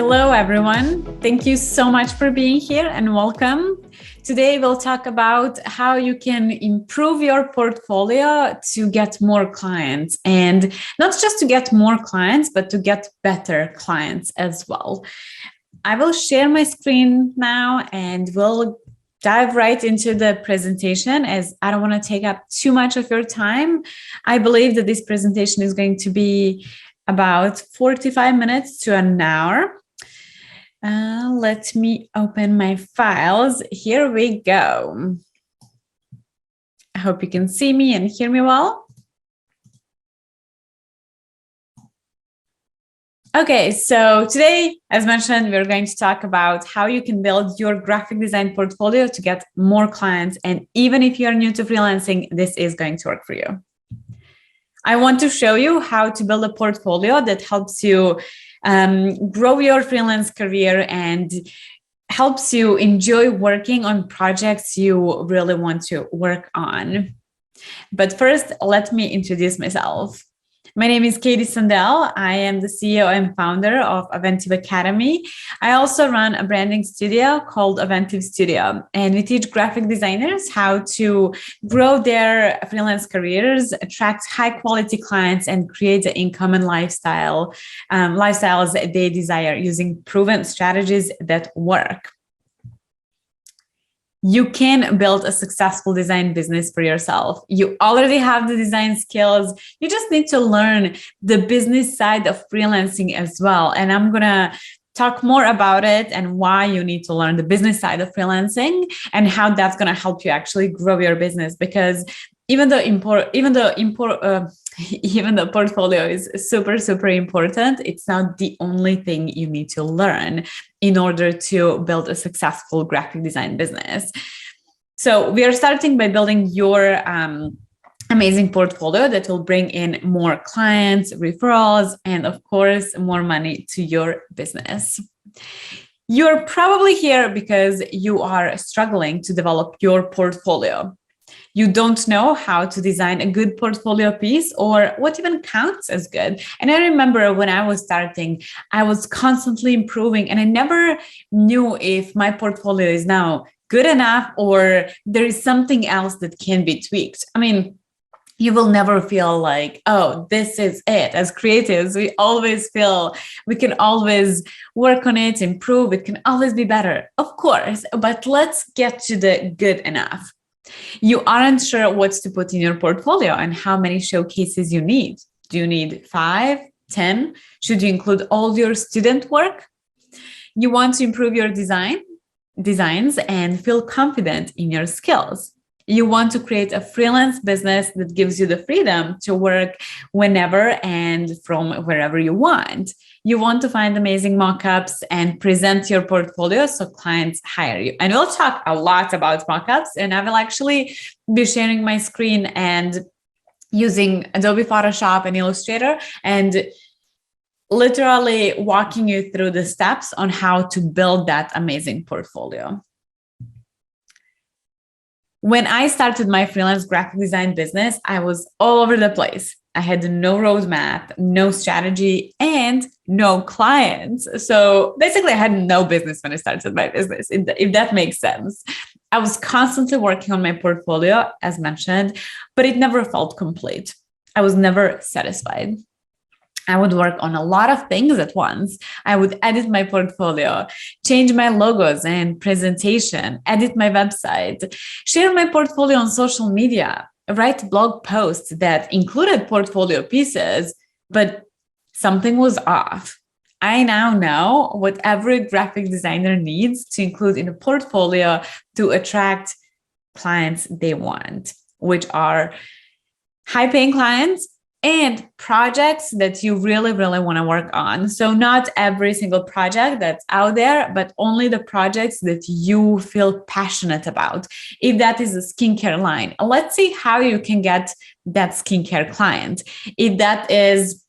Hello, everyone. Thank you so much for being here and welcome. Today, we'll talk about how you can improve your portfolio to get more clients, and not just to get more clients, but to get better clients as well. I will share my screen now and we'll dive right into the presentation, as I don't want to take up too much of your time. I believe that this presentation is going to be about 45 minutes to an hour. Let me open my files. Here we go. I hope you can see me and hear me well. Okay, so today, as mentioned, we're going to talk about how you can build your graphic design portfolio to get more clients. And even if you're new to freelancing, this is going to work for you. I want to show you how to build a portfolio that helps you grow your freelance career and helps you enjoy working on projects you really want to work on. But first, let me introduce myself. My name is Kady Sandel. I am the CEO and founder of Aventive Academy. I also run a branding studio called Aventive Studio, and we teach graphic designers how to grow their freelance careers, attract high quality clients, and create the income and lifestyles that they desire using proven strategies that work. You can build a successful design business for yourself. You already have the design skills. You just need to learn the business side of freelancing as well. And I'm going to talk more about it and why you need to learn the business side of freelancing and how that's going to help you actually grow your business. Because even though the portfolio is super, super important, it's not the only thing you need to learn in order to build a successful graphic design business. So we are starting by building your amazing portfolio that will bring in more clients, referrals, and of course, more money to your business. You're probably here because you are struggling to develop your portfolio. You don't know how to design a good portfolio piece or what even counts as good. And I remember when I was starting, I was constantly improving and I never knew if my portfolio is now good enough or there is something else that can be tweaked. I mean, you will never feel like, oh, this is it. As creatives, we always feel we can always work on it, improve. It can always be better, of course, but let's get to the good enough. You aren't sure what to put in your portfolio and how many showcases you need. Do you need 5, 10? Should you include all your student work? You want to improve your designs and feel confident in your skills. You want to create a freelance business that gives you the freedom to work whenever and from wherever you want. You want to find amazing mockups and present your portfolio so clients hire you. And we'll talk a lot about mockups, and I will actually be sharing my screen and using Adobe Photoshop and Illustrator and literally walking you through the steps on how to build that amazing portfolio. When I started my freelance graphic design business, I was all over the place. I had no roadmap, no strategy, and no clients. So basically, I had no business when I started my business, if that makes sense. I was constantly working on my portfolio, as mentioned, but it never felt complete. I was never satisfied. I would work on a lot of things at once. I would edit my portfolio, change my logos and presentation, edit my website, share my portfolio on social media, write blog posts that included portfolio pieces, but something was off. I now know what every graphic designer needs to include in a portfolio to attract clients they want, which are high-paying clients and projects that you really, really want to work on. So not every single project that's out there, but only the projects that you feel passionate about. If that is a skincare line, let's see how you can get that skincare client. If that is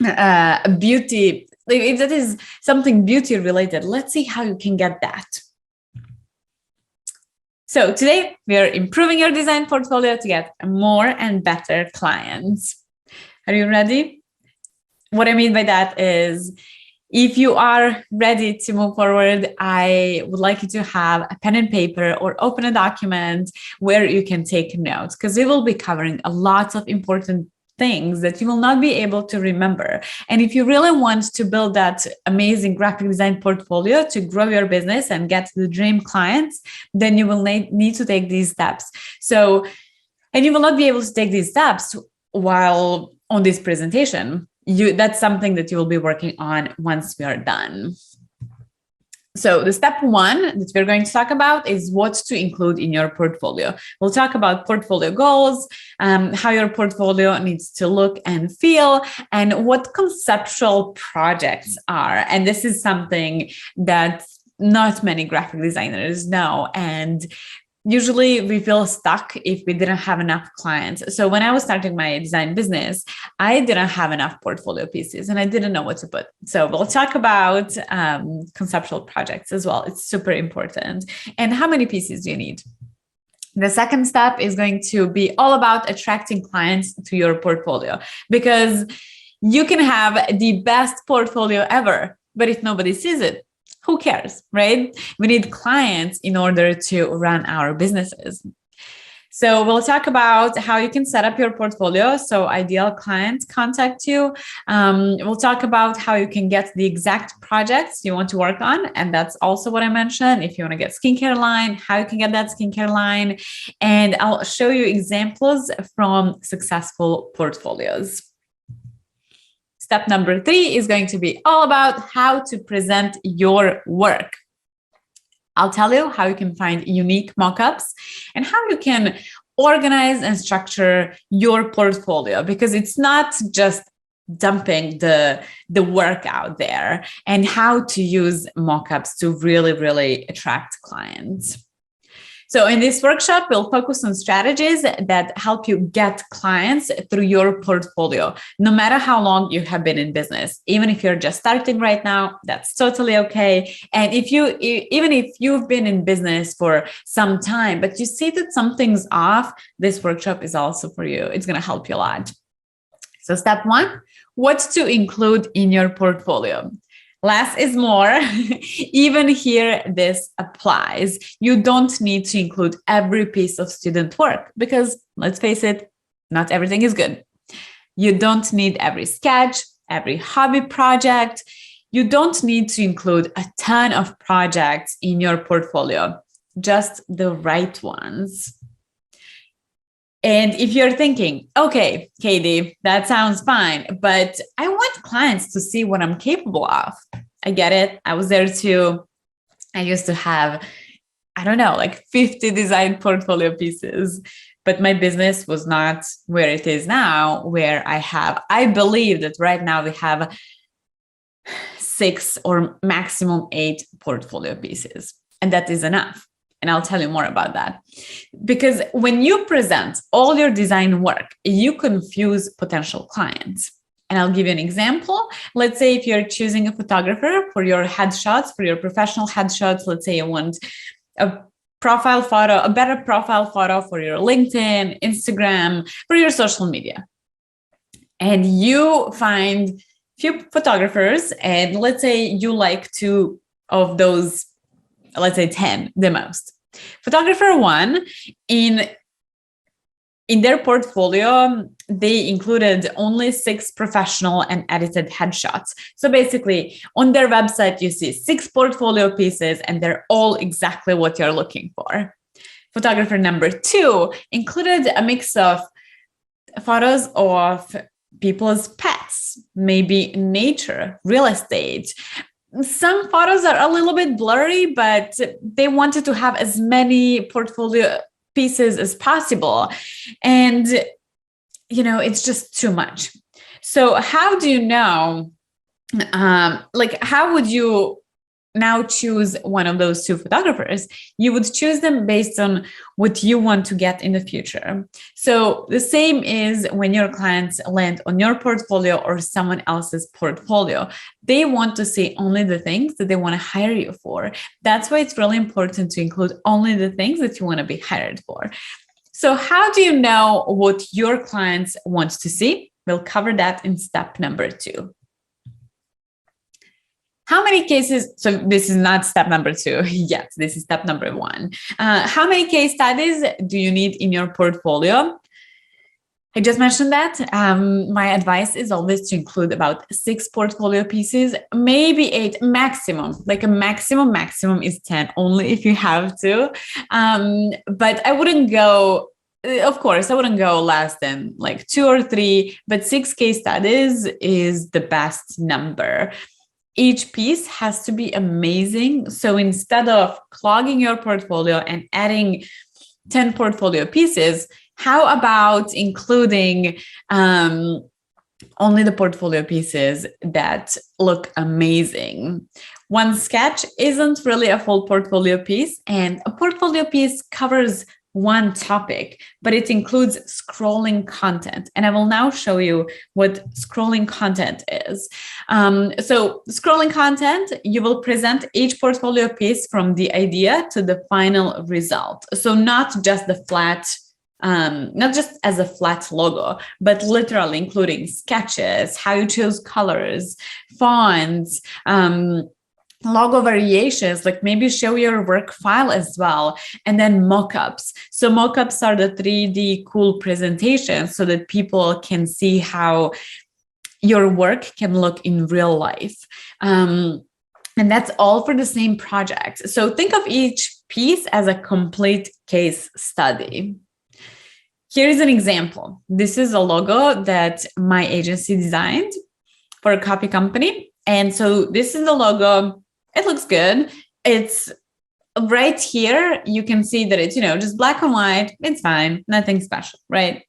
a beauty, if that is something beauty related, let's see how you can get that. So today we are improving your design portfolio to get more and better clients. Are you ready? What I mean by that is If you are ready to move forward, I would like you to have a pen and paper or open a document where you can take notes, because we will be covering a lot of important things that you will not be able to remember. And if you really want to build that amazing graphic design portfolio to grow your business and get the dream clients, then you will need to take these steps. And you will not be able to take these steps while on this presentation. That's something that you will be working on once we are done. So the step one that we're going to talk about is what to include in your portfolio. We'll talk about portfolio goals, how your portfolio needs to look and feel, and what conceptual projects are. And this is something that not many graphic designers know. And usually we feel stuck if we didn't have enough clients. So when I was starting my design business, I didn't have enough portfolio pieces and I didn't know what to put. So we'll talk about conceptual projects as well. It's super important. And how many pieces do you need? The second step is going to be all about attracting clients to your portfolio, because you can have the best portfolio ever, but if nobody sees it, who cares, right? We need clients in order to run our businesses. So we'll talk about how you can set up your portfolio so ideal clients contact you. We'll talk about how you can get the exact projects you want to work on. And that's also what I mentioned. If you want to get skincare line, how you can get that skincare line. And I'll show you examples from successful portfolios. Step number 3 is going to be all about how to present your work. I'll tell you how you can find unique mockups and how you can organize and structure your portfolio, because it's not just dumping the work out there, and how to use mockups to really, really attract clients. So in this workshop, we'll focus on strategies that help you get clients through your portfolio, no matter how long you have been in business. Even if you're just starting right now, that's totally okay. And even if you've been in business for some time, but you see that something's off, this workshop is also for you. It's going to help you a lot. So step 1, what to include in your portfolio. Less is more. Even here, this applies. You don't need to include every piece of student work because, let's face it, not everything is good. You don't need every sketch, every hobby project. You don't need to include a ton of projects in your portfolio, just the right ones. And if you're thinking, okay, Kady, that sounds fine, but I want clients to see what I'm capable of. I get it. I was there too. I used to have, I don't know, like 50 design portfolio pieces, but my business was not where it is now, where I believe that right now we have 6 or maximum 8 portfolio pieces, and that is enough. And I'll tell you more about that. Because when you present all your design work, you confuse potential clients. And I'll give you an example. Let's say if you're choosing a photographer for your headshots, for your professional headshots, let's say you want a profile photo, a better profile photo for your LinkedIn, Instagram, for your social media. And you find few photographers, and let's say you like 2 of those, let's say 10 the most. Photographer 1, in their portfolio, they included only 6 professional and edited headshots. So basically, on their website, you see 6 portfolio pieces, and they're all exactly what you're looking for. Photographer number 2 included a mix of photos of people's pets, maybe nature, real estate. Some photos are a little bit blurry, but they wanted to have as many portfolio pieces as possible. And, it's just too much. So how do you know, how would you now choose one of those 2 photographers? You would choose them based on what you want to get in the future. So the same is when your clients land on your portfolio or someone else's portfolio. They want to see only the things that they want to hire you for. That's why it's really important to include only the things that you want to be hired for. So how do you know what your clients want to see? We'll cover that in step number 2. How many cases, so this is not step number 2 yet, this is step number 1. How many case studies do you need in your portfolio? I just mentioned that. My advice is always to include about 6 portfolio pieces, maybe 8 maximum. Like a maximum is 10 only if you have to. But I wouldn't go, of course, I wouldn't go less than like 2 or 3, but 6 case studies is the best number. Each piece has to be amazing. So instead of clogging your portfolio and adding 10 portfolio pieces, how about including only the portfolio pieces that look amazing? One sketch isn't really a full portfolio piece, and a portfolio piece covers one topic, but it includes scrolling content. And I will now show you what scrolling content is. So scrolling content, you will present each portfolio piece from the idea to the final result. So not just the flat, not just as a flat logo, but literally including sketches, how you choose colors, fonts, logo variations, like maybe show your work file as well, and then mockups. So mockups are the 3D cool presentations so that people can see how your work can look in real life. And that's all for the same project. So think of each piece as a complete case study. Here is an example. This is a logo that my agency designed for a copy company. And so this is the logo. It looks good. It's right here. You can see that it's, just black and white. It's fine. Nothing special, right?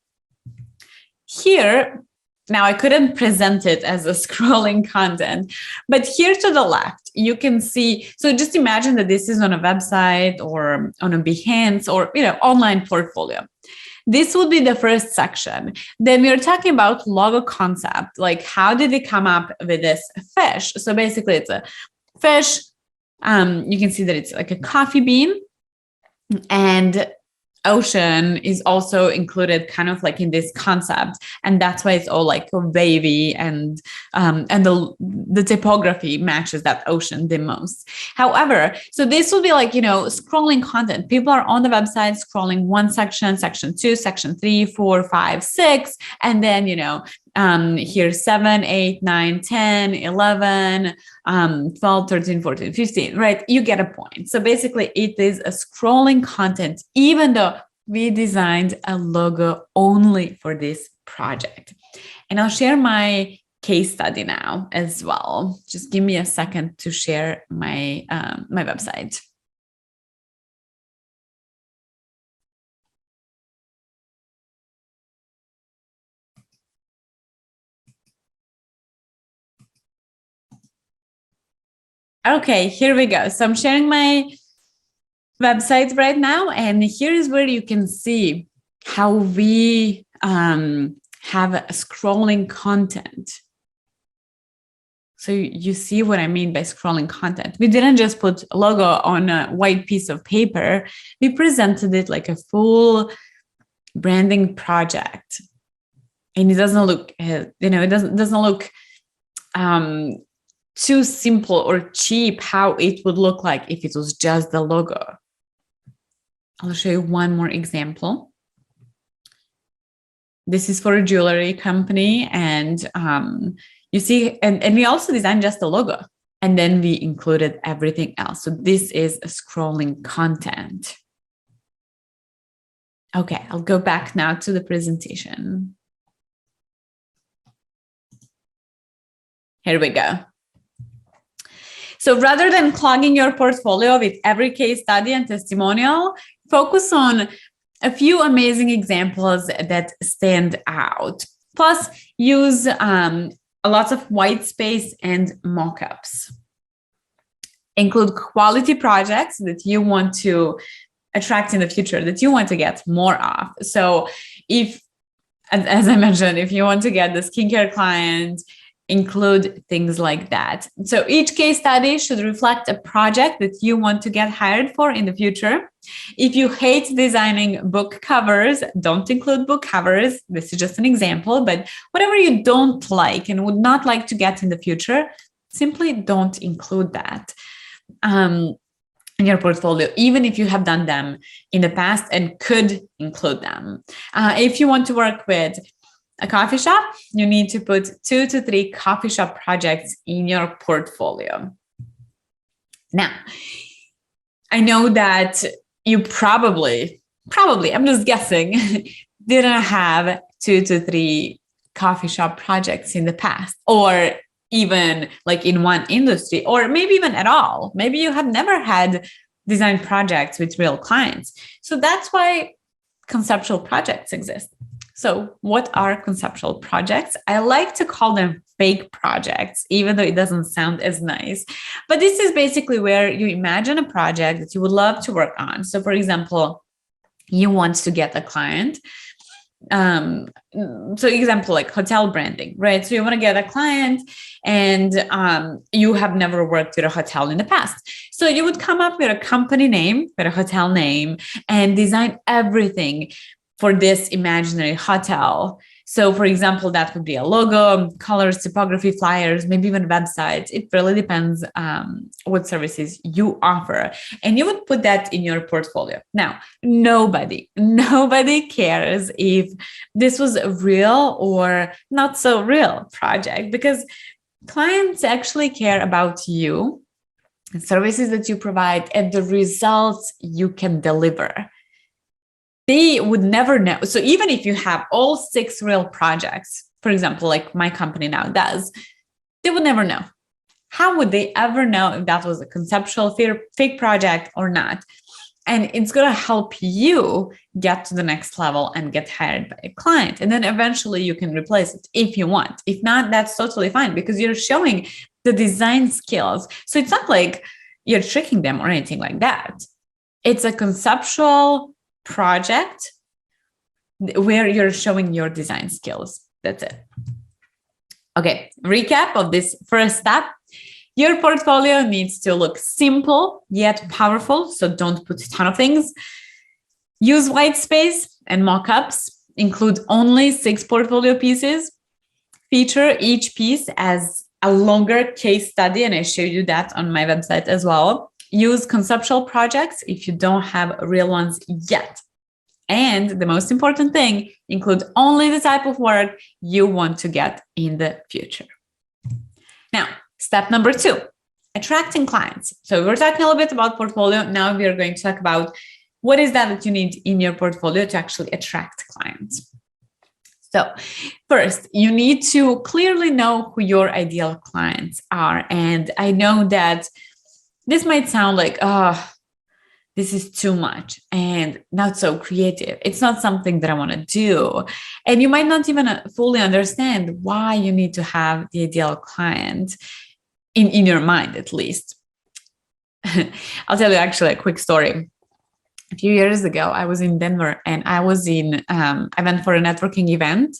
Here, now I couldn't present it as a scrolling content, but here to the left, you can see, so just imagine that this is on a website or on a Behance or, online portfolio. This would be the first section. Then we're talking about logo concept, like how did they come up with this fish? So basically it's a fish. You can see that it's like a coffee bean, and ocean is also included kind of like in this concept, and that's why it's all like wavy, and the typography matches that ocean the most. However, so this will be like scrolling content. People are on the website scrolling one section, section 2, section 3, 4, 5, 6, and then here's 7, 8, 9, 10, 11, 12, 13, 14, 15, right? You get a point. So basically it is a scrolling content, even though we designed a logo only for this project. And I'll share my case study now as well. Just give me a second to share my, my website. Okay, here we go. So I'm sharing my website right now, and here is where you can see how we have a scrolling content. So you see what I mean by scrolling content. We didn't just put a logo on a white piece of paper. We presented it like a full branding project, and it doesn't look, it doesn't look too simple or cheap how it would look like if it was just the logo. I'll show you one more example. This is for a jewelry company, and you see, and we also designed just the logo, and then we included everything else. So this is a scrolling content. Okay, I'll go back now to the presentation. Here we go. So rather than clogging your portfolio with every case study and testimonial, focus on a few amazing examples that stand out. Plus, use a lot of white space and mockups. Include quality projects that you want to attract in the future, that you want to get more of. So if, as I mentioned, if you want to get the skincare client, include things like that. So each case study should reflect a project that you want to get hired for in the future. If you hate designing book covers, don't include book covers. This is just an example, but whatever you don't like and would not like to get in the future, simply don't include that in your portfolio, even if you have done them in the past and could include them. If you want to work with a coffee shop, you need to put 2 to 3 coffee shop projects in your portfolio. Now, I know that you probably, I'm just guessing, didn't have 2 to 3 coffee shop projects in the past, or even like in one industry, or maybe even at all. Maybe you have never had design projects with real clients. So that's why conceptual projects exist. So what are conceptual projects? I like to call them fake projects, even though it doesn't sound as nice. But this is basically where you imagine a project that you would love to work on. So for example, you want to get a client. So example, like hotel branding, right? So you want to get a client and you have never worked with a hotel in the past. So you would come up with a company name, with a hotel name, and design everything for this imaginary hotel. So for example, that would be a logo, colors, typography, flyers, maybe even websites. It really depends what services you offer. And you would put that in your portfolio. Now, nobody cares if this was a real or not so real project, because clients actually care about you, the services that you provide, and the results you can deliver. They would never know. So even if you have all 6 real projects, for example, like my company now does, they would never know. How would they ever know if that was a conceptual fake project or not? And it's going to help you get to the next level and get hired by a client. And then eventually you can replace it if you want. If not, that's totally fine, because you're showing the design skills. So it's not like you're tricking them or anything like that. It's a conceptual project where you're showing your design skills. That's it. Okay, recap of this first step. Your portfolio needs to look simple yet powerful, so don't put a ton of things. Use white space and mockups. Include only 6 portfolio pieces. Feature each piece as a longer case study, and I show you that on my website as well. Use conceptual projects if you don't have real ones yet. And the most important thing, include only the type of work you want to get in the future. Now, step number 2, attracting clients. So we're talking a little bit about portfolio. Now we are going to talk about what is that you need in your portfolio to actually attract clients. So first, you need to clearly know who your ideal clients are. And I know that this might sound like, this is too much and not so creative. It's not something that I want to do. And you might not even fully understand why you need to have the ideal client in your mind, at least. I'll tell you actually a quick story. A few years ago, I was in Denver and I went for a networking event.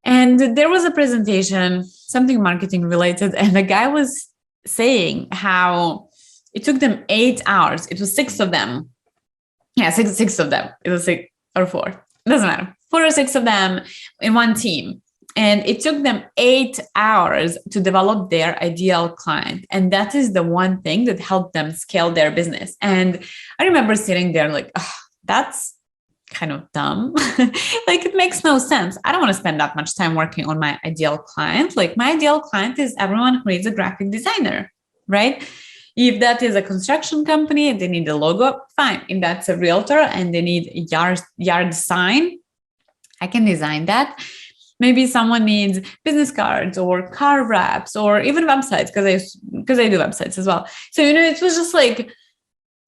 And there was a presentation, something marketing related, and the guy was saying how it took them 8 hours. It was 6 of them. Yeah, six of them. It was 6 or 4. It doesn't matter. 4 or 6 of them in one team. And it took them 8 hours to develop their ideal client. And that is the one thing that helped them scale their business. And I remember sitting there like, that's kind of dumb. Like, it makes no sense. I don't want to spend that much time working on my ideal client. Like, my ideal client is everyone who needs a graphic designer, right? If that is a construction company, they need a logo, fine. If that's a realtor and they need a yard sign, I can design that. Maybe someone needs business cards or car wraps or even websites, because I do websites as well. So, it was just like,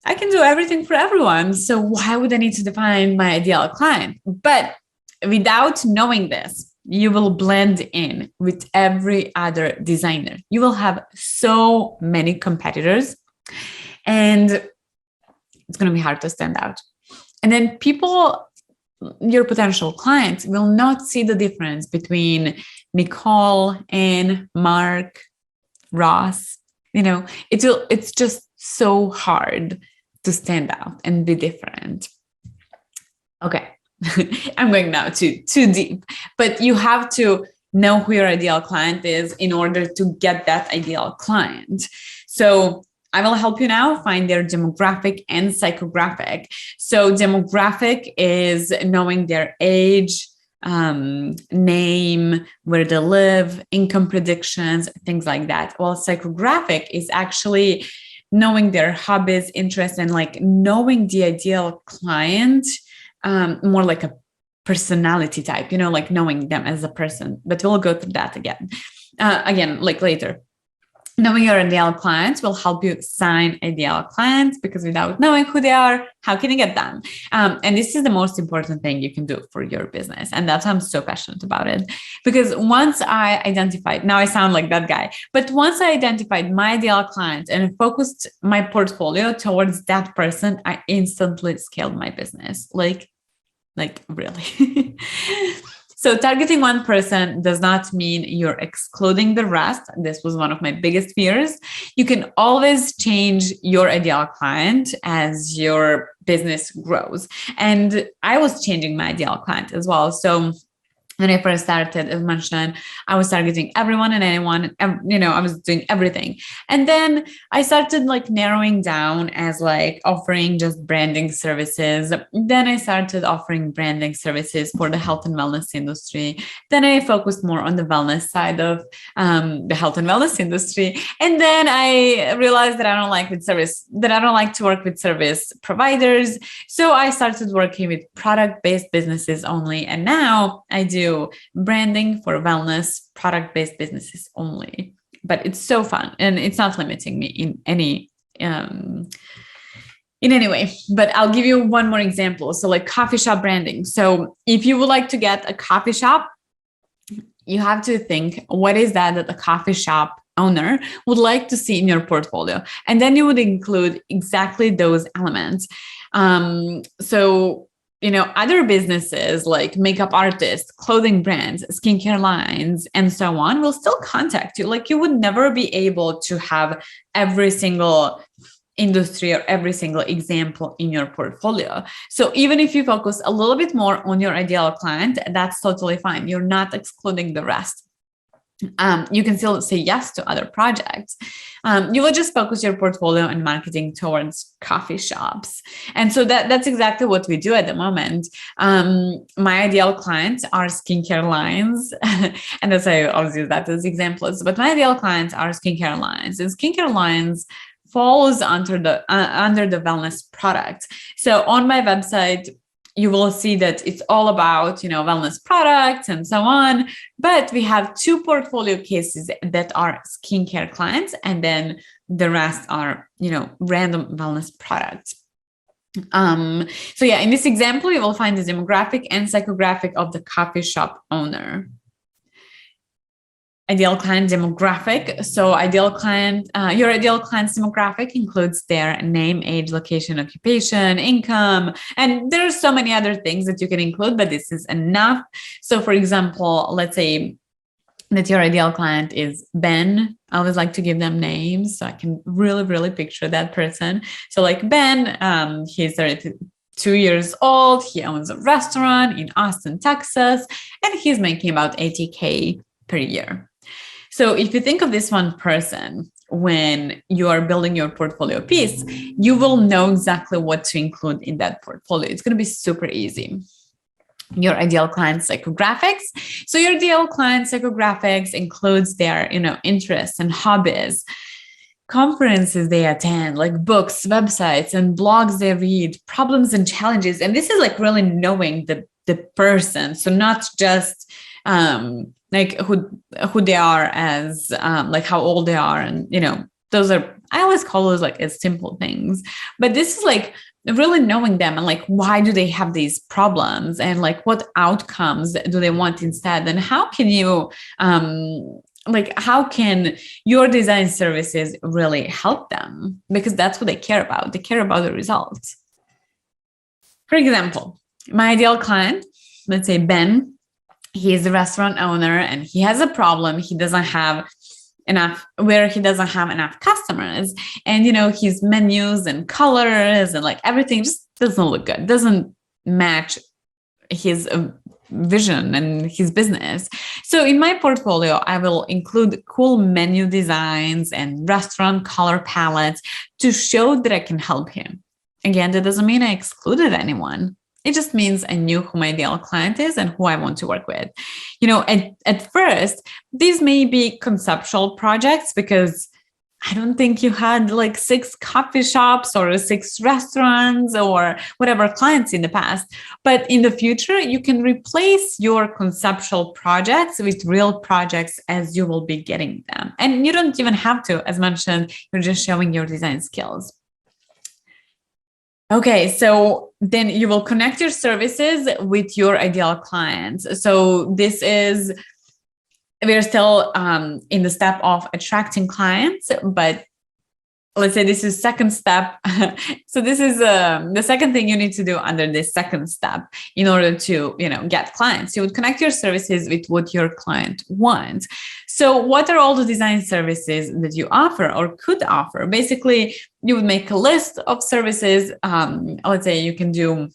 I can do everything for everyone. So why would I need to define my ideal client? But without knowing this, you will blend in with every other designer. You will have so many competitors and it's going to be hard to stand out. And then your potential clients will not see the difference between Nicole and Mark, Ross. It's just so hard to stand out and be different. Okay. I'm going now too deep, but you have to know who your ideal client is in order to get that ideal client. So I will help you now find their demographic and psychographic. So demographic is knowing their age, name, where they live, income predictions, things like that. While psychographic is actually knowing their hobbies, interests, and like knowing the ideal client, more like a personality type, like knowing them as a person. But we'll go through that again, like later. Knowing your ideal clients will help you sign ideal clients, because without knowing who they are, how can you get them? And this is the most important thing you can do for your business. And that's why I'm so passionate about it. Because once I identified, now I sound like that guy, but once I identified my ideal client and focused my portfolio towards that person, I instantly scaled my business. Like really. So targeting one person does not mean you're excluding the rest. This was one of my biggest fears. You can always change your ideal client as your business grows. And I was changing my ideal client as well. So when I first started, as mentioned, I was targeting everyone and anyone, I was doing everything. And then I started like narrowing down as like offering just branding services. Then I started offering branding services for the health and wellness industry. Then I focused more on the wellness side of the health and wellness industry. And then I realized that I don't like to work with service providers. So I started working with product-based businesses only. And now I do branding for wellness, product-based businesses only. But it's so fun, and it's not limiting me in any way. But I'll give you one more example. So like coffee shop branding. So if you would like to get a coffee shop, you have to think, what is that the coffee shop owner would like to see in your portfolio? And then you would include exactly those elements. Other businesses like makeup artists, clothing brands, skincare lines, and so on will still contact you. Like you would never be able to have every single industry or every single example in your portfolio. So even if you focus a little bit more on your ideal client, that's totally fine. You're not excluding the rest. You can still say yes to other projects. You will just focus your portfolio and marketing towards coffee shops. And so that's exactly what we do at the moment. My ideal clients are skincare lines. And that's why I always use that as examples. But my ideal clients are skincare lines. And skincare lines falls under the wellness product. So on my website, you will see that it's all about, wellness products and so on. But we have 2 portfolio cases that are skincare clients, and then the rest are, random wellness products. So yeah, in this example, you will find the demographic and psychographic of the coffee shop owner. Ideal client demographic. So your ideal client's demographic includes their name, age, location, occupation, income, and there are so many other things that you can include, but this is enough. So for example, let's say that your ideal client is Ben. I always like to give them names so I can really, really picture that person. So like Ben, he's 32 years old. He owns a restaurant in Austin, Texas, and he's making about $80K per year. So if you think of this one person, when you are building your portfolio piece, you will know exactly what to include in that portfolio. It's going to be super easy. Your ideal client psychographics. So your ideal client psychographics includes their, interests and hobbies, conferences they attend, like books, websites, and blogs they read, problems and challenges. And this is like really knowing the person. So not just like who they are as like how old they are, and those are, I always call those like as simple things, but this is like really knowing them and like why do they have these problems and like what outcomes do they want instead, and how can you how can your design services really help them, because that's what they care about. They care about the results. For example, my ideal client, let's say Ben, he is a restaurant owner and he has a problem. He doesn't have enough customers, and his menus and colors and like everything just doesn't look good, doesn't match his vision and his business. So in my portfolio, I will include cool menu designs and restaurant color palettes to show that I can help him. Again, that doesn't mean I excluded anyone. It just means I knew who my ideal client is and who I want to work with. At first, these may be conceptual projects because I don't think you had like 6 coffee shops or 6 restaurants or whatever clients in the past. But in the future, you can replace your conceptual projects with real projects as you will be getting them. And you don't even have to, as mentioned, you're just showing your design skills. Okay, so then you will connect your services with your ideal clients. So we're still in the step of attracting clients, but let's say this is second step. So this is the second thing you need to do under this second step in order to, get clients. You would connect your services with what your client wants. So what are all the design services that you offer or could offer? Basically, you would make a list of services. Let's say you can do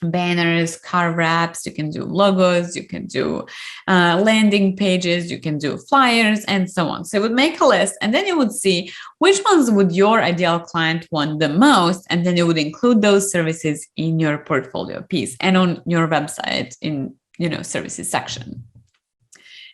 banners, car wraps, you can do logos, you can do landing pages, you can do flyers, and so on. So you would make a list, and then you would see which ones would your ideal client want the most, and then you would include those services in your portfolio piece and on your website in services section.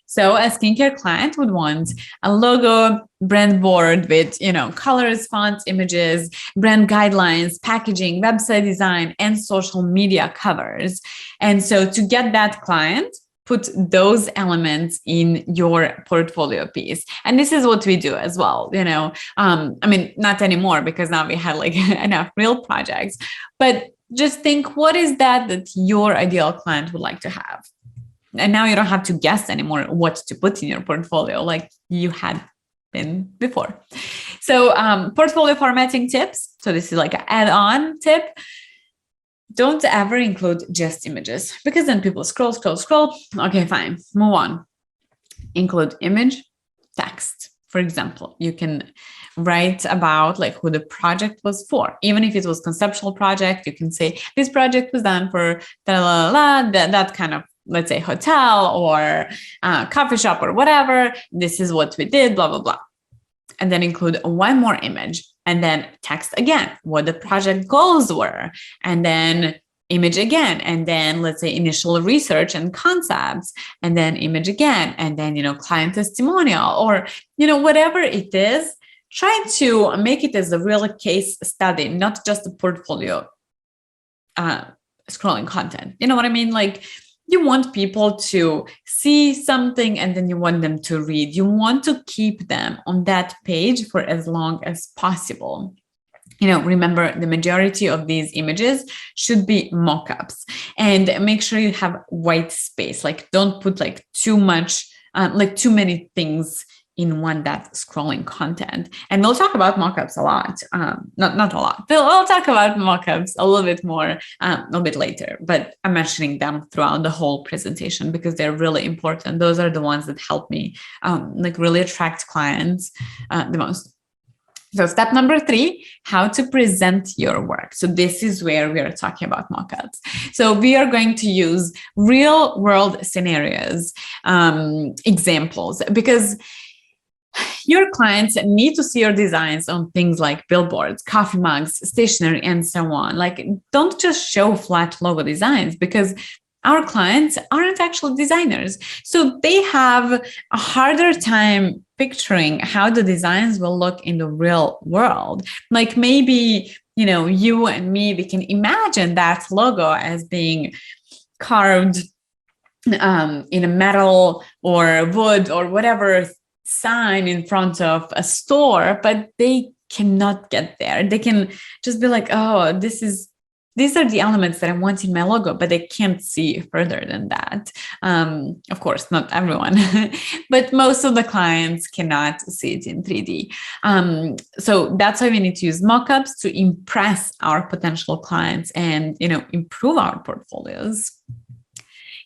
So a skincare client would want a logo, brand board with, colors, fonts, images, brand guidelines, packaging, website design, and social media covers. And so to get that client, put those elements in your portfolio piece. And this is what we do as well. Not anymore because now we have like enough real projects, but just think, what is that your ideal client would like to have? And now you don't have to guess anymore what to put in your portfolio like you had been before. So portfolio formatting tips. So this is like an add-on tip. Don't ever include just images because then people scroll. Okay, fine. Move on. Include image, text. For example, you can write about like who the project was for. Even if it was conceptual project, you can say this project was done for that kind of, let's say, hotel or coffee shop or whatever. This is what we did, blah, blah, blah. And then include one more image and then text again what the project goals were. And then image again. And then let's say initial research and concepts and then image again. And then, client testimonial or, whatever it is, try to make it as a real case study, not just a portfolio scrolling content. You know what I mean? Like, you want people to see something and then you want them to read. You want to keep them on that page for as long as possible. Remember, the majority of these images should be mockups, and make sure you have white space. Like, don't put like too many things in one that scrolling content. And we'll talk about mockups a lot. Not a lot. We'll talk about mockups a little bit more a little bit later, but I'm mentioning them throughout the whole presentation because they're really important. Those are the ones that help me really attract clients the most. So step number 3, how to present your work. So this is where we are talking about mockups. So we are going to use real world scenarios, examples, because your clients need to see your designs on things like billboards, coffee mugs, stationery, and so on. Like, don't just show flat logo designs because our clients aren't actual designers. So they have a harder time picturing how the designs will look in the real world. Like maybe, you and me, we can imagine that logo as being carved in a metal or wood or whatever sign in front of a store, but they cannot get there. They can just be like, oh, these are the elements that I want in my logo, but they can't see further than that. Of course, not everyone, but most of the clients cannot see it in 3D. So that's why we need to use mockups to impress our potential clients and, improve our portfolios.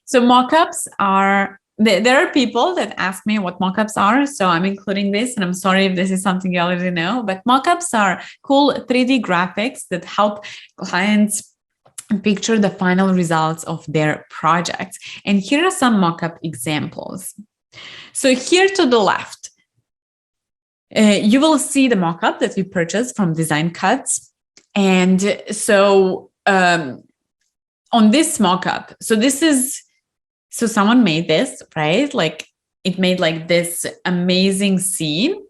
So mockups are there are people that ask me what mockups are, so I'm including this, and I'm sorry if this is something you already know, but mockups are cool 3D graphics that help clients picture the final results of their projects. And here are some mockup examples. So here to the left, you will see the mockup that we purchased from Design Cuts. And so on this mockup, so someone made this, right? Like it made like this amazing scene.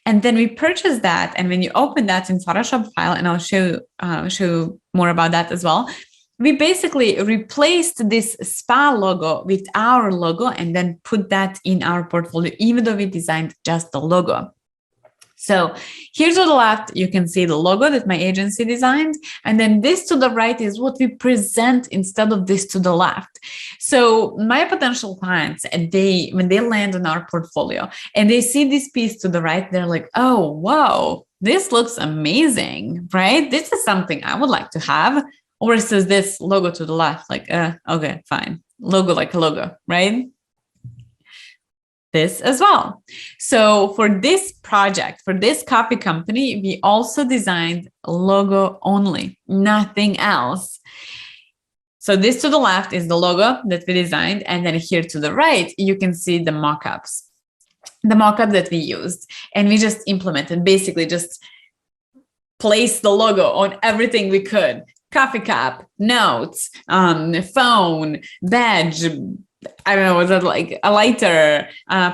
And then we purchased that. And when you open that in Photoshop file, and I'll show you more about that as well, we basically replaced this spa logo with our logo and then put that in our portfolio, even though we designed just the logo. So here to the left, you can see the logo that my agency designed. And then this to the right is what we present instead of this to the left. So my potential clients, when they land on our portfolio and they see this piece to the right, they're like, oh, wow, this looks amazing, right? This is something I would like to have. Or it says this logo to the left, like, okay, fine. Logo like a logo, right? This as well. So for this project, for this coffee company, we also designed logo only, nothing else. So this to the left is the logo that we designed. And then here to the right, you can see the mockups, the mockup that we used. And we just implemented, basically just placed the logo on everything we could. Coffee cup, notes, phone, badge, I don't know, was that like a lighter,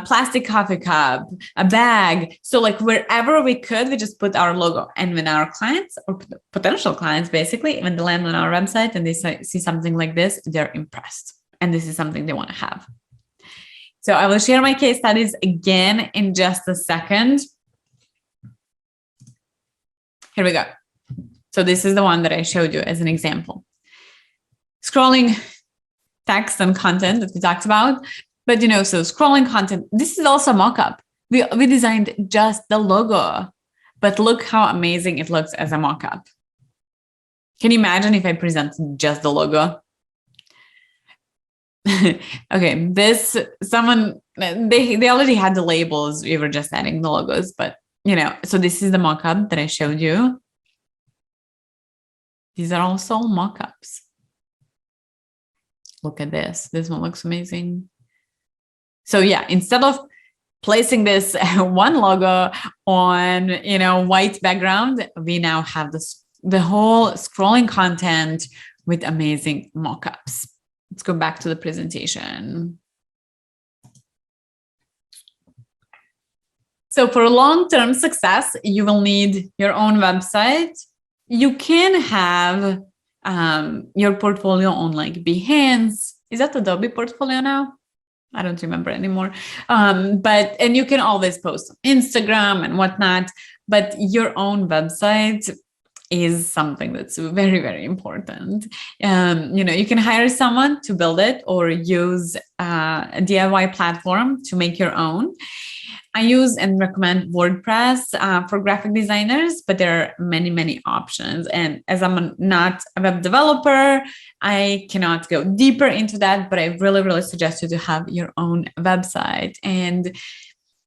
plastic coffee cup, a bag. So like wherever we could, we just put our logo. And when our clients or potential clients, basically, when they land on our website and they see something like this, they're impressed. And this is something they want to have. So I will share my case studies again in just a second. Here we go. So this is the one that I showed you as an example. Scrolling text and content that we talked about. But, so scrolling content, this is also mockup. We designed just the logo, but look how amazing it looks as a mockup. Can you imagine if I presented just the logo? Okay, they already had the labels. We were just adding the logos, but, so this is the mockup that I showed you. These are also mockups. Look at this. This one looks amazing. So yeah, instead of placing this one logo on, white background, we now have the whole scrolling content with amazing mockups. Let's go back to the presentation. So for long-term success, you will need your own website. You can have your portfolio on like Behance. Is that Adobe portfolio now? I don't remember anymore. And you can always post on Instagram and whatnot, but your own website is something that's very, very important. You can hire someone to build it or use a DIY platform to make your own. I use and recommend WordPress for graphic designers, but there are many, many options. And as I'm not a web developer, I cannot go deeper into that, but I really, really suggest you to have your own website. And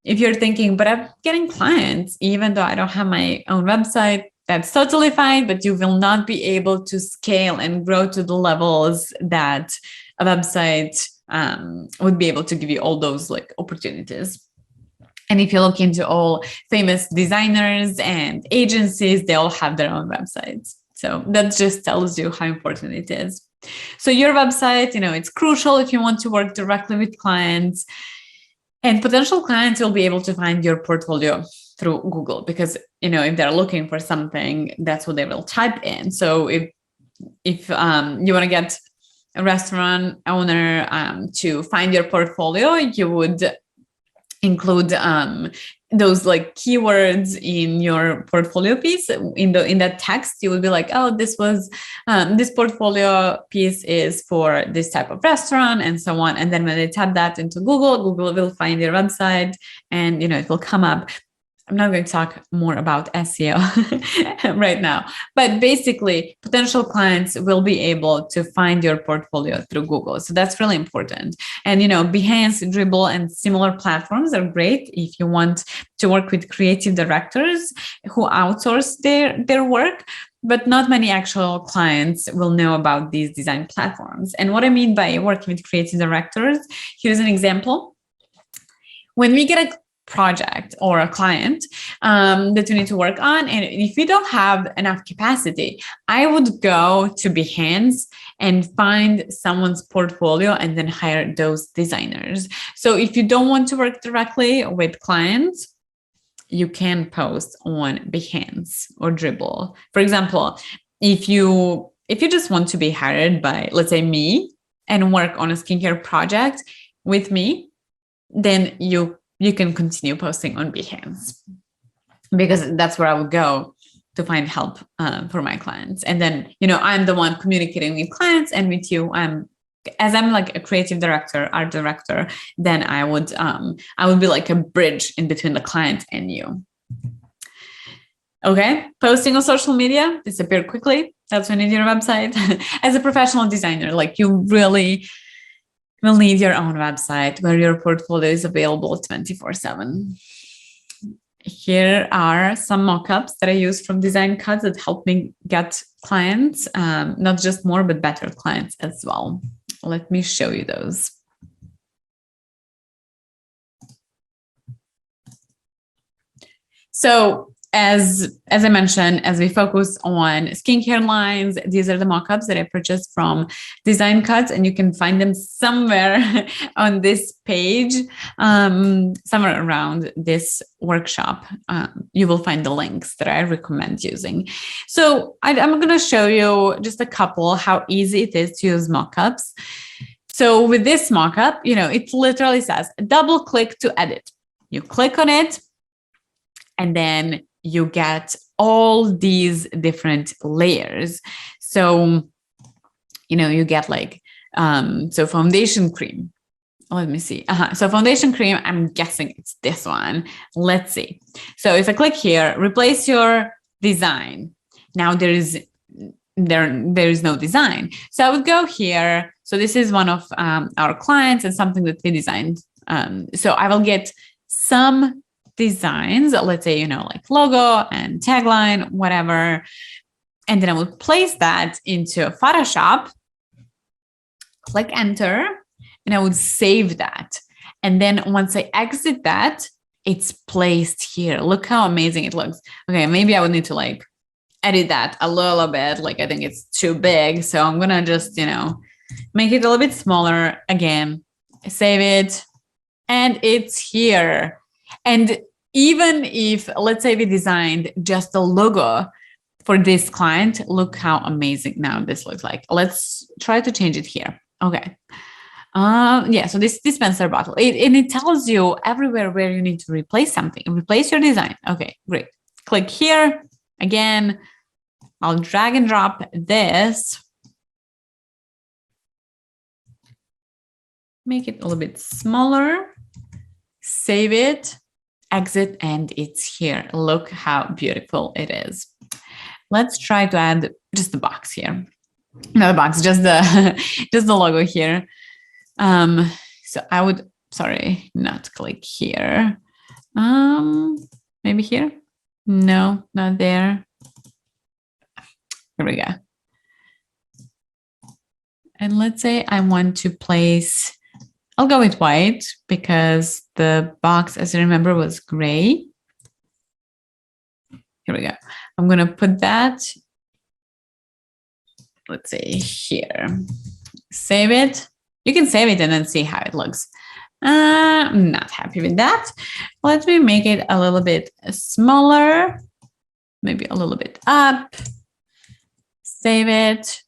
if you're thinking, but I'm getting clients, even though I don't have my own website, that's totally fine, but you will not be able to scale and grow to the levels that a website would be able to give you all those like opportunities. And if you look into all famous designers and agencies, they all have their own websites. So that just tells you how important it is. So your website, it's crucial if you want to work directly with clients. And potential clients will be able to find your portfolio through Google because, if they're looking for something, that's what they will type in. So if you want to get a restaurant owner to find your portfolio, you would include those like keywords in your portfolio piece. In that text, you would be like, oh, this portfolio piece is for this type of restaurant and so on. And then when they type that into Google will find your website and it will come up. I'm not going to talk more about SEO right now, but basically potential clients will be able to find your portfolio through Google. So that's really important. And, Behance, Dribbble, and similar platforms are great if you want to work with creative directors who outsource their work, but not many actual clients will know about these design platforms. And what I mean by working with creative directors, here's an example. When we get a project or a client that we need to work on, and if we don't have enough capacity, I would go to Behance and find someone's portfolio and then hire those designers. So if you don't want to work directly with clients, you can post on Behance or Dribbble. For example, if you just want to be hired by, let's say, me and work on a skincare project with me, then you can continue posting on Behance, because that's where I would go to find help for my clients. And then, I'm the one communicating with clients and with you. As I'm like a creative director, art director, then I would be like a bridge in between the client and you. Okay, posting on social media, disappear quickly. That's when you need your website. As a professional designer, like, you really will need your own website where your portfolio is available 24/7. Here are some mockups that I use from Design Cuts that help me get clients, not just more, but better clients as well. Let me show you those. So as I mentioned, as we focus on skincare lines, these are the mockups that I purchased from Design Cuts, and you can find them somewhere on this page, somewhere around this workshop. You will find the links that I recommend using. So I'm going to show you just a couple, how easy it is to use mockups. So with this mockup, it literally says double click to edit. You click on it, and then you get all these different layers. So, you get like, so foundation cream. Let me see. So foundation cream, I'm guessing it's this one. Let's see. So if I click here, replace your design. Now there is no design. So I would go here. So this is one of our clients and something that we designed. So I will get some designs, let's say, like logo and tagline, whatever. And then I will place that into Photoshop, click enter, and I would save that. And then once I exit that, it's placed here. Look how amazing it looks. Okay, maybe I would need to like edit that a little bit. Like, I think it's too big. So I'm going to just, make it a little bit smaller. Again, save it, and it's here. And even if, let's say, we designed just the logo for this client, look how amazing now this looks like. Let's try to change it here. Okay. Yeah, so this dispenser bottle, it tells you everywhere where you need to replace something, replace your design. Okay, great. Click here. Again, I'll drag and drop this. Make it a little bit smaller. Save it. Exit, and it's here. Look how beautiful it is. Let's try to add just the box here. Not the box, just the logo here. So I would, sorry, not click here. Maybe here? No, not there. Here we go. And let's say I want to place, I'll go with white because the box, as I remember, was gray. Here we go. I'm going to put that, let's say here. Save it. You can save it and then see how it looks. I'm not happy with that. Let me make it a little bit smaller, maybe a little bit up. Save it.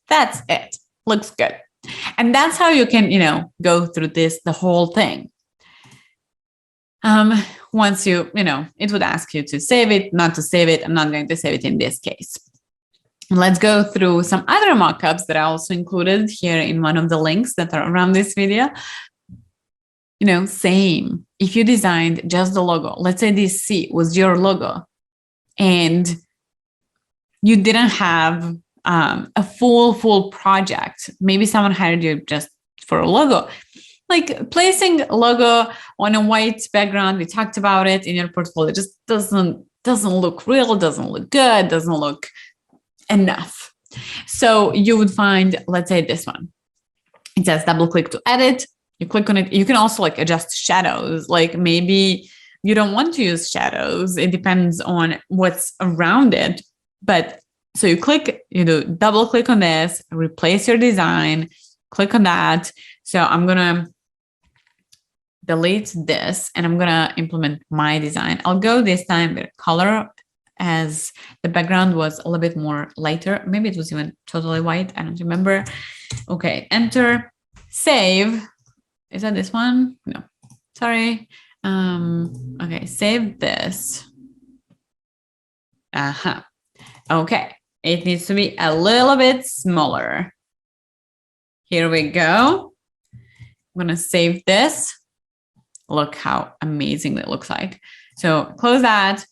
That's it. Looks good. And that's how you can, go through the whole thing. Once you, it would ask you to save it, not to save it. I'm not going to save it in this case. Let's go through some other mockups that I also included here in one of the links that are around this video. Same. if you designed just the logo, let's say this C was your logo, and you didn't have a full project, maybe someone hired you just for a logo, like placing a logo on a white background, we talked about it, in your portfolio just doesn't look real, doesn't look good, doesn't look enough. So you would find, let's say this one, it says double click to edit. You click on it. You can also like adjust shadows. Like maybe you don't want to use shadows. It depends on what's around it. But so you click, you do double click on this, replace your design, click on that. So I'm going to delete this and I'm going to implement my design. I'll go this time with color, as the background was a little bit more lighter. Maybe it was even totally white. I don't remember. Okay, enter, save. Is that this one? No, sorry. Okay, save this. Okay, it needs to be a little bit smaller. Here we go. I'm gonna save this. Look how amazing it looks like. So close that,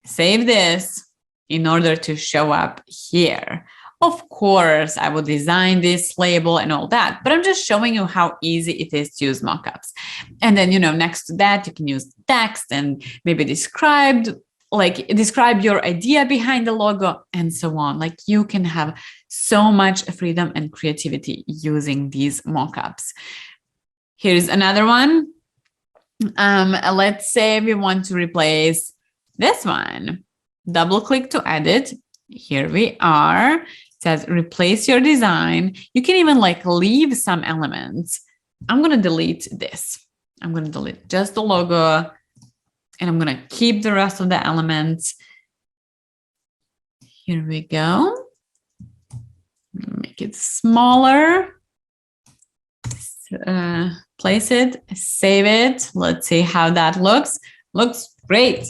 save this in order to show up here. Of course, I will design this label and all that, but I'm just showing you how easy it is to use mockups. And then, next to that, you can use text and maybe describe your idea behind the logo and so on. Like you can have so much freedom and creativity using these mockups. Here's another one. Let's say we want to replace this one. Double click to edit. Here we are. It says replace your design. You can even like leave some elements. I'm going to delete this. I'm going to delete just the logo and I'm going to keep the rest of the elements. Here we go. Make it smaller. Place it, save it. Let's see how that looks. Looks great.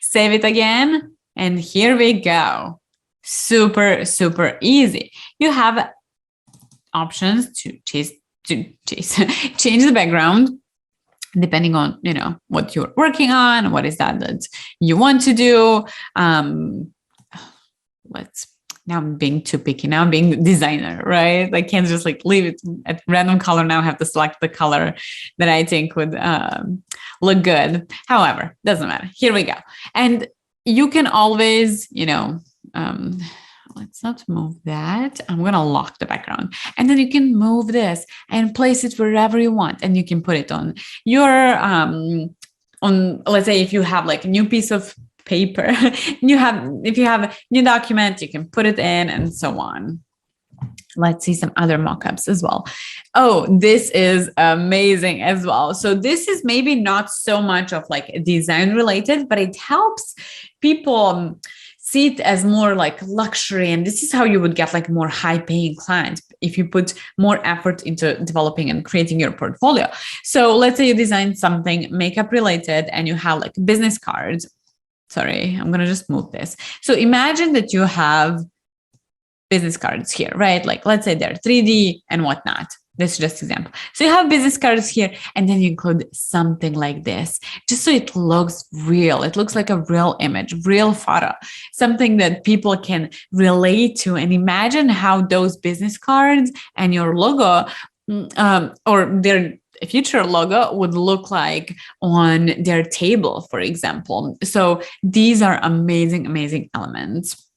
Save it again. And here we go. Super, super easy. You have options to change the background depending on, what you're working on, what is that you want to do. Now I'm being too picky. Now I'm being designer, right? I can't just like leave it at random color. Now I have to select the color that I think would look good. However, doesn't matter. Here we go. And you can always, let's not move that. I'm going to lock the background. And then you can move this and place it wherever you want. And you can put it on your, let's say if you have like a new piece of paper, if you have a new document, you can put it in and so on. Let's see some other mockups as well. Oh, this is amazing as well. So this is maybe not so much of like design related, but it helps people see it as more like luxury. And this is how you would get like more high paying clients if you put more effort into developing and creating your portfolio. So let's say you design something makeup related and you have like business cards. Sorry, I'm going to just move this. So imagine that you have business cards here, right? Like let's say they're 3D and whatnot. This is just an example. So you have business cards here and then you include something like this, just so it looks real. It looks like a real image, real photo, something that people can relate to and imagine how those business cards and your logo or their future logo would look like on their table, for example. So these are amazing, amazing elements.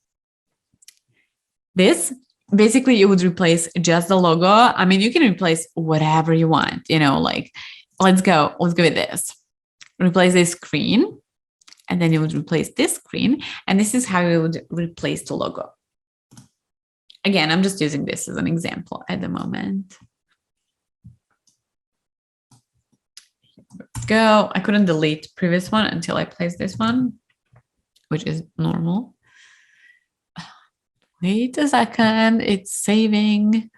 This basically you would replace just the logo. I mean, you can replace whatever you want, like let's go with this. Replace this screen and then you would replace this screen. And this is how you would replace the logo. Again, I'm just using this as an example at the moment. Go. I couldn't delete previous one until I placed this one, which is normal. Wait a second, it's saving.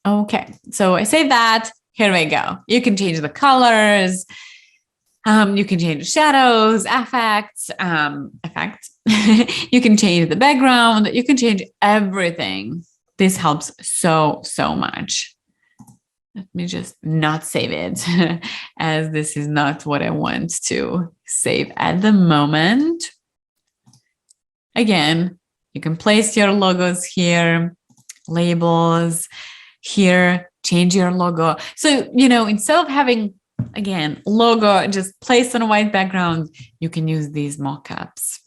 Okay, so I save that. Here we go. You can change the colors. You can change the shadows, effects. You can change the background. You can change everything. This helps so much. Let me just not save it as this is not what I want to save at the moment. Again, you can place your logos here, labels here, change your logo. So, you know, instead of having, again, logo just placed on a white background, you can use these mockups.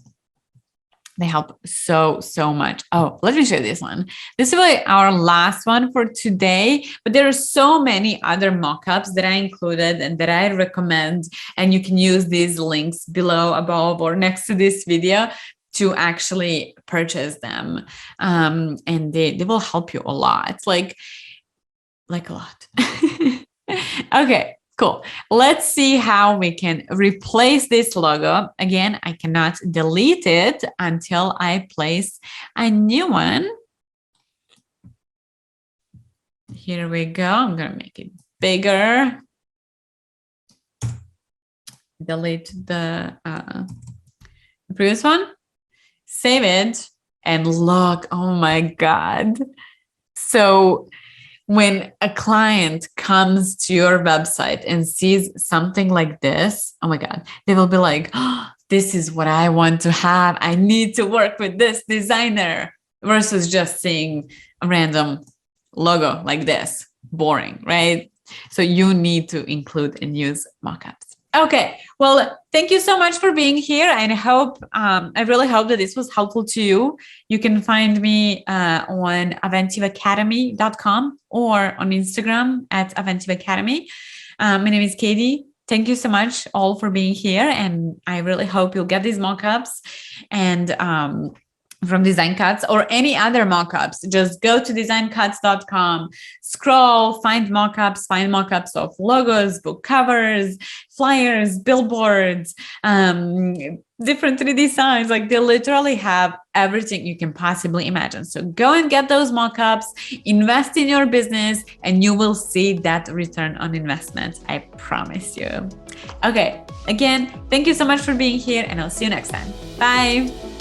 They help so much. Oh, let me show you this one. This is really our last one for today, but there are so many other mockups that I included and that I recommend, and you can use these links below, above, or next to this video to actually purchase them. And they will help you a lot, like a lot. Okay. Cool. Let's see how we can replace this logo. Again, I cannot delete it until I place a new one. Here we go. I'm going to make it bigger. Delete the previous one. Save it. And look, oh my God. So when a client comes to your website and sees something like this, oh my God, they will be like, oh, this is what I want to have. I need to work with this designer, versus just seeing a random logo like this. Boring, right? So you need to include and use mockups. Okay, well, thank you so much for being here. And I really hope that this was helpful to you. You can find me on aventiveacademy.com or on Instagram at Aventive Academy. My name is Kady. Thank you so much all for being here. And I really hope you'll get these mockups and from Design Cuts or any other mockups. Just go to designcuts.com, scroll, find mockups of logos, book covers, flyers, billboards, different 3D signs. Like, they literally have everything you can possibly imagine. So go and get those mockups, invest in your business, and you will see that return on investment. I promise you. Okay, again, thank you so much for being here, and I'll see you next time. Bye.